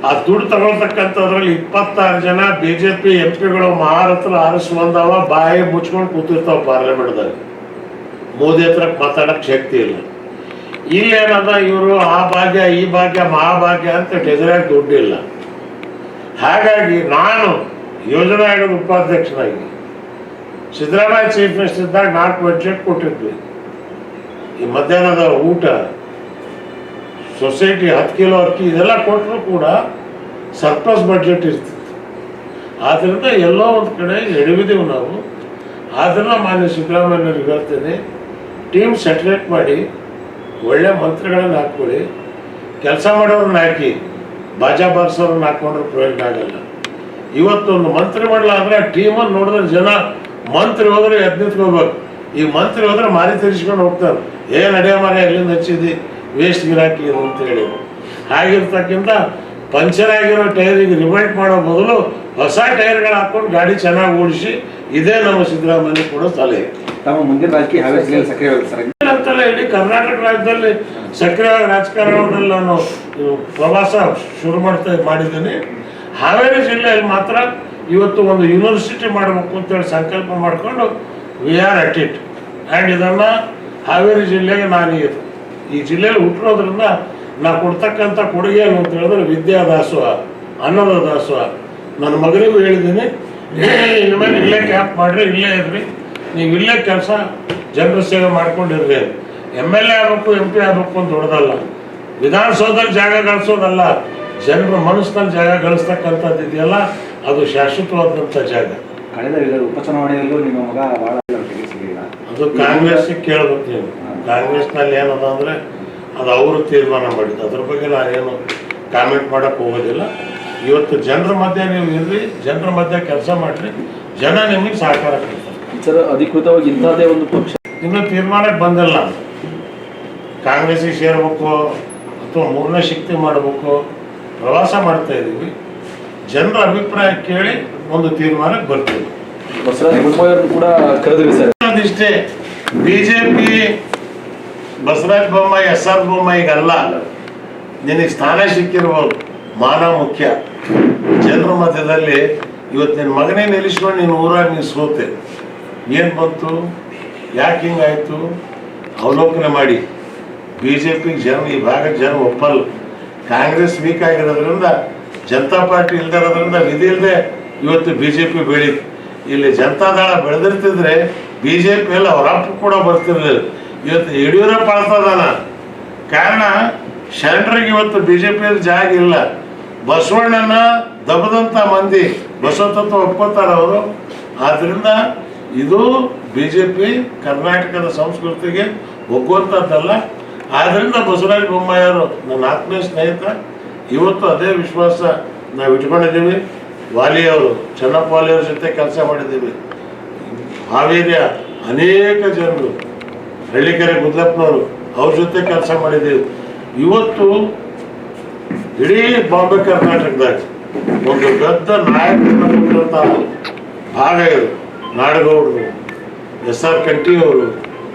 ಆ ದುಡ್ಡು ತಗೊಳ್ತಕ್ಕಂಥದ್ರಲ್ಲಿ 26 ಜನ ಬಿಜೆಪಿ ಎಂಪಿಗಳು ಮಹಾರಥರು ಆರಿಸುವಂದವ ಬಾಯಿ ಮುಚ್ಕೊಂಡು ಕೂತಿರ್ತಾವ ಪಾರ್ಲಿಮೆಂಟ್ದಾಗ. ಮೋದಿ ಹತ್ರ ಮಾತಾಡಕ್ಕೆ ಶಕ್ತಿ ಇಲ್ಲ. ಇಲ್ಲೇನದ ಇವರು ಆ ಭಾಗ್ಯ ಈ ಭಾಗ್ಯ ಮಹಾಭಾಗ್ಯ ಅಂತ ಡೆಜರಾಗಿ ದುಡ್ಡಿಲ್ಲ. ಹಾಗಾಗಿ ನಾನು ಯೋಜನಾ ಆಯೋಗದ ಉಪಾಧ್ಯಕ್ಷನಾಗಿ ಸಿದ್ದರಾಮಯ್ಯ ಚೀಫ್ ಮಿನಿಸ್ಟರ್ ಇದ್ದಾಗ 4 ಬಜೆಟ್ ಕೊಟ್ಟಿದ್ವಿ. ಈ ಮಧ್ಯಾಹ್ನದ ಊಟ, ಸೊಸೈಟಿ 10 ಕಿಲೋ ಅಕ್ಕಿ ಇದೆಲ್ಲ ಕೊಟ್ಟರು ಕೂಡ ಸರ್ಪ್ಲಸ್ ಬಡ್ಜೆಟ್ ಇರ್ತಿತ್ತು. ಆದ್ದರಿಂದ ಎಲ್ಲೋ ಒಂದು ಕಡೆ ಎಡವಿದೆವು ನಾವು. ಆದ್ದರಿಂದ ಮಾನ್ಯ ಸಿದ್ದರಾಮಯ್ಯವ್ರಿಗೆ ಹೇಳ್ತೇನೆ, ಟೀಮ್ ಸೆಟ್ರೇಟ್ ಮಾಡಿ ಒಳ್ಳೆ ಮಂತ್ರಿಗಳನ್ನು ಹಾಕ್ಕೊಳ್ಳಿ. ಕೆಲಸ ಮಾಡೋರನ್ನ ಹಾಕಿ ಬಾಜಾ ಬಾರ್ಸೋರನ್ನ ಹಾಕೊಂಡ್ರೆ ಪ್ರಯೋಜನ ಆಗಲ್ಲ. ಇವತ್ತೊಂದು ಮಂತ್ರಿ ಮಾಡಲ್ಲ ಅಂದರೆ ಟೀಮನ್ನು ನೋಡಿದ್ರೆ ಜನ ಮಂತ್ರಿ ಹೋದ್ರೆ ಎದ್ದು ನಿಂತ್ಕೋಬೇಕು. ಈ ಮಂತ್ರಿ ಹೋದ್ರೆ ಮಾರಿ ತಿರ್ಸ್ಕೊಂಡು ಹೋಗ್ತಾರೆ. ಏನು ನಡೆಯೋ ಮಾರ ಎಲ್ಲಿಂದ ಹಚ್ಚಿದಿ ವೇಸ್ಟ್ ಗಿರಾಕಿ ಇದು ಅಂತೇಳಿ. ಹಾಗಿರ್ತಕ್ಕಿಂತ ಪಂಚರ್ ಆಗಿರೋ ಟೈರಿಗೆ ರಿವೈಂಡ್ ಮಾಡೋ ಬದಲು ಹೊಸ ಟೈರ್ಗಳು ಹಾಕ್ಕೊಂಡು ಗಾಡಿ ಚೆನ್ನಾಗಿ ಓಡಿಸಿ, ಇದೇ ನಮ್ಮ ಸಿದ್ದರಾಮಯ್ಯ ಕೊಡೋ ಸಲಹೆ. ಅಂತಲ್ಲ ಇಡೀ ಕರ್ನಾಟಕ ರಾಜ್ಯದಲ್ಲಿ ಸಕ್ರಿಯವಾಗಿ ರಾಜಕಾರಣದಲ್ಲಿ ನಾನು ಪ್ರವಾಸ ಶುರು ಮಾಡಿದ್ದೀನಿ. ಹಾವೇರಿ ಜಿಲ್ಲೆಯಲ್ಲಿ ಮಾತ್ರ ಇವತ್ತು ಒಂದು ಯೂನಿವರ್ಸಿಟಿ ಮಾಡಬೇಕು ಅಂತೇಳಿ ಸಂಕಲ್ಪ ಮಾಡಿಕೊಂಡು we are at it. And ಇದನ್ನು ಹಾವೇರಿ ಜಿಲ್ಲೆಗೆ ನಾನು ಈ ಜಿಲ್ಲೆಯಲ್ಲಿ ಹುಟ್ಟಿರೋದ್ರಿಂದ ನಾನು ಕೊಡ್ತಕ್ಕಂಥ ಕೊಡುಗೆ ಏನು ಅಂತ ಹೇಳಿದ್ರೆ ವಿದ್ಯಾ ದಾಸೋಹ, ಅನ್ನದ ದಾಸೋಹ. ನನ್ನ ಮಗನಿಗೂ ಹೇಳಿದ್ದೀನಿ, ಇನ್ಮೇಲೆ ಇಲ್ಲೇ ಕ್ಯಾಂಪ್ ಮಾಡಿರಿ, ಇಲ್ಲೇ ಇರ್ರಿ, ನೀವು ಇಲ್ಲೇ ಕೆಲಸ ಜನರ ಸೇವೆ ಮಾಡ್ಕೊಂಡಿರ್ರಿ. MLA ಆಗಬೇಕು MP ಆಗಬೇಕು ಅಂತ ದೊಡ್ಡದಲ್ಲ, ವಿಧಾನಸೌಧದಲ್ಲಿ ಜಾಗ ಗಳಿಸೋದಲ್ಲ, ಜನರ ಮನಸ್ಸಿನಲ್ಲಿ ಜಾಗ ಗಳಿಸ್ತಕ್ಕಂಥದ್ದು ಇದೆಯಲ್ಲ, ಅದು ಶಾಶ್ವತವಾದಂಥ ಜಾಗ. ಕಳೆದ ಉಪಚುನಾವಣೆಯಲ್ಲೂ ನಿಮ್ಮ ಮಗ ಭಾಳ ಅದು ಕಾಂಗ್ರೆಸ್ಸಿಗೆ ಕೇಳಬೇಕು ನೀವು. ಕಾಂಗ್ರೆಸ್ನಲ್ಲಿ ಏನದ ಅಂದರೆ ಅದು ಅವರು ತೀರ್ಮಾನ ಮಾಡಿದ್ದು, ಅದ್ರ ಬಗ್ಗೆ ನಾನೇನು ಕಾಮೆಂಟ್ ಮಾಡೋಕ್ಕೆ ಹೋಗೋದಿಲ್ಲ. ಇವತ್ತು ಜನರ ಮಧ್ಯೆ ನೀವು ಇರ್ರಿ, ಜನರ ಮಧ್ಯೆ ಕೆಲಸ ಮಾಡಿರಿ, ಜನ ನಿಮಗೆ ಸಹಕಾರ ಕೊಡ್ತಾರೆ. ಸರ್, ಅಧಿಕೃತವಾಗಿ ಇಂಥದ್ದೇ ಒಂದು ಪಕ್ಷ ಇನ್ನೂ ತೀರ್ಮಾನಕ್ಕೆ ಬಂದಿಲ್ಲ. ಕಾಂಗ್ರೆಸ್ಸಿಗೆ ಸೇರ್ಬೇಕು ಅಥವಾ 3ನೇ ಶಕ್ತಿ ಮಾಡಬೇಕು, ಪ್ರವಾಸ ಮಾಡ್ತಾ ಇದ್ದೀವಿ. ಜನರ ಅಭಿಪ್ರಾಯ ಕೇಳಿ ಒಂದು ತೀರ್ಮಾನಕ್ಕೆ ಬರ್ತೀವಿ. ಬಸವರಾಜ ಬೊಮ್ಮಾಯಿ ಕೂಡ ಕರೆದ್ರಿ ಸರ್. ಅದಿಷ್ಟೇ, ಬಿಜೆಪಿ ಬಸವರಾಜ ಬೊಮ್ಮಾಯಿ SR ಬೊಮ್ಮಾಯಿಗಲ್ಲ, ನಿನಗೆ ಸ್ಥಾನ ಸಿಕ್ಕಿರ್ಬೋದು, ಮಾನ ಮುಖ್ಯ. ಜನರ ಮಧ್ಯದಲ್ಲಿ ಇವತ್ತು ನಿನ್ನ ಮಗನೇ ನಿಲ್ಲಿಸ್ಕೊಂಡು ನೀನು ಊರಾಗ ನೀನು ಸೋತೆ, ಏನು ಬಂತು, ಯಾಕೆ ಹಿಂಗಾಯಿತು ಅವಲೋಕನ ಮಾಡಿ. ಬಿಜೆಪಿಗೆ ಜನ, ಈ ಭಾಗದ ಜನ ಒಪ್ಪಲ್ಲ. ಕಾಂಗ್ರೆಸ್ ವೀಕ್ ಆಗಿರೋದ್ರಿಂದ, ಜನತಾ ಪಾರ್ಟಿ ಇಲ್ದಿರೋದ್ರಿಂದ ವಿಧಿ ಇಲ್ಲದೆ ಇವತ್ತು ಬಿಜೆಪಿ ಬೆಳೀತು. ಇಲ್ಲಿ ಜನತಾದಳ ಬೆಳೆದಿರ್ತಿದ್ರೆ ಬಿಜೆಪಿ ಎಲ್ಲ ಅವರಪ್ಪ ಕೂಡ ಬರ್ತಿರ್ಲಿಲ್ಲ. ಇವತ್ತು ಯಡಿಯೂರಪ್ಪ ಆಳ್ತದಾನ. ಕಾರಣ ಶರಣರಿಗೆ ಇವತ್ತು ಬಿಜೆಪಿಯಲ್ಲಿ ಜಾಗ ಇಲ್ಲ. ಬಸವಣ್ಣನ ದಬದಂಥ ಮಂದಿ ಬಸವ ತತ್ವ ಒಪ್ಕೋತಾರೆ ಅವರು. ಆದ್ದರಿಂದ ಇದು ಬಿಜೆಪಿ ಕರ್ನಾಟಕದ ಸಂಸ್ಕೃತಿಗೆ ಒಗ್ಗುವಂಥದ್ದಲ್ಲ. ಆದ್ದರಿಂದ ಬಸವರಾಜ ಬೊಮ್ಮಾಯಿಯವರು ನನ್ನ ಆತ್ಮೀಯ ಸ್ನೇಹಿತ. ಇವತ್ತು ಅದೇ ವಿಶ್ವಾಸ ನಾವು ಇಟ್ಕೊಂಡಿದ್ದೀವಿ. ವಾಲಿಯವರು, ಚೆನ್ನಪ್ಪ ವಾಲಿಯವ್ರ ಜೊತೆ ಕೆಲಸ ಮಾಡಿದ್ದೀವಿ. ಹಾವೇರಿಯ ಅನೇಕ ಜನರು, ಹಳ್ಳಿಕೆರೆ ಗುದ್ಲಪ್ಪನವರು, ಅವ್ರ ಜೊತೆ ಕೆಲಸ ಮಾಡಿದ್ದೀವಿ. ಇವತ್ತು ಇಡೀ ಬಾಂಬೆ ಕರ್ನಾಟಕದಾಗ ಒಂದು ದೊಡ್ಡ ನಾಯಕರನ್ನ ಕೊಟ್ಟಂಥ ಭಾಗ ಇದು. ನಾಡಗೌಡರು, SR ಕಂಠಿಯವರು,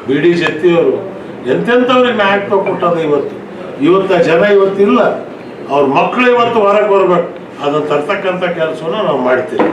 BD ಜತ್ತಿಯವರು, ಎಂತೆಂಥವ್ರಿಗೆ ನಾಯಕತ್ವ ಕೊಟ್ಟದ. ಇವತ್ತು ಜನ ಇವತ್ತಿಲ್ಲ, ಅವ್ರ ಮಕ್ಕಳು ಇವತ್ತು ಹೊರಗೆ ಬರ್ಬೇಕು. ಅದನ್ನು ತರ್ತಕ್ಕಂಥ ಕೆಲಸವನ್ನು ನಾವು ಮಾಡ್ತೀವಿ.